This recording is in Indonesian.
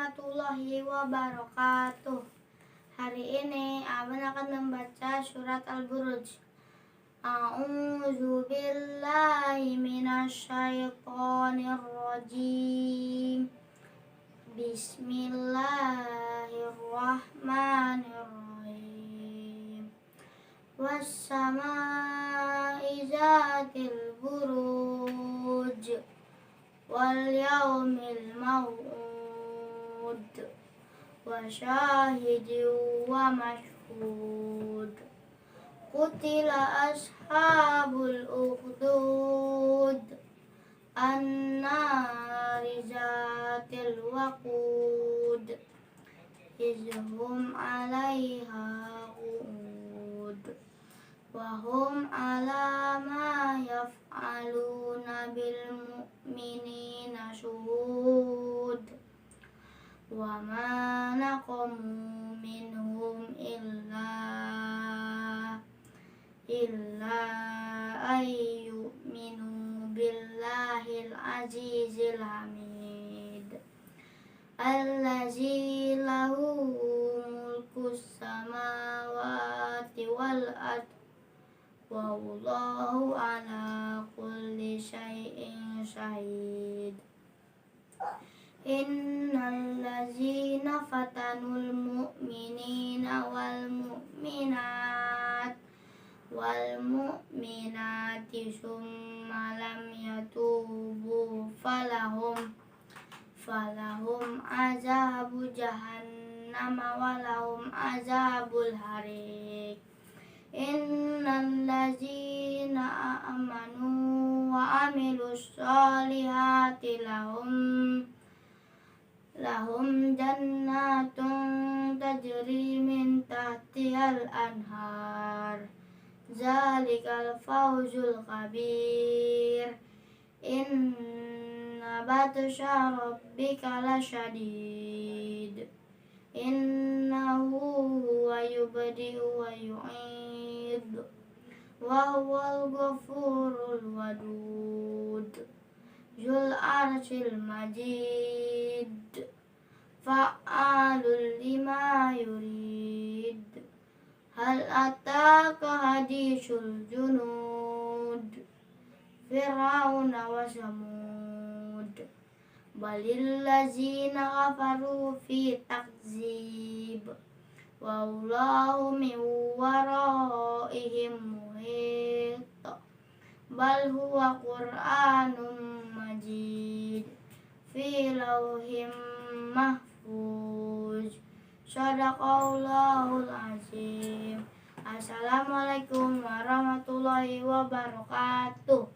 warahmatullahi wabarakatuh. Hari ini Aban akan membaca surat Al-Buruj. A'udzu billahi minasyaitonir rajim. Bismillahirrahmanirrahim. Was-samaa'i zatil buruj wal yaumil maw'ud wa syahidin wa mashhud. Qutila ashabul ukhdud an-nari zatil waqud izhum 'alaiha qu'ud wa hum 'ala ma yaf'aluna bil mu'minina syuhud wa ma naqamu minhum illa ayyuminu billahil azizil hamid allazi lahu mulkus samawati wal ard wa wallahu ala kulli syai'in syahid. Innal ladzina fatanul mu'minina wal mu'minati summa lam yatubu falahum azabu jahannama walahum azabul harik. Innal ladzina amanu wa amilus solihati lahum jannatun tajri min tahtihal anhar zalikal fawzul kabir. Inna batsha rabbika lasyadid innahu huwa yubdi'u wa yu'id wa huwal ghafurul wadud zul arsyil majid fa'alul lima yurid. Hal ataka hadisul junud Fir'auna wa Samud balil lazina kafaru fi takzib wallahu min waraihim muhit bal huwa qur'anun majid fi lauhim mahfuz. Shadaqallahul azim. Assalamualaikum warahmatullahi wabarakatuh.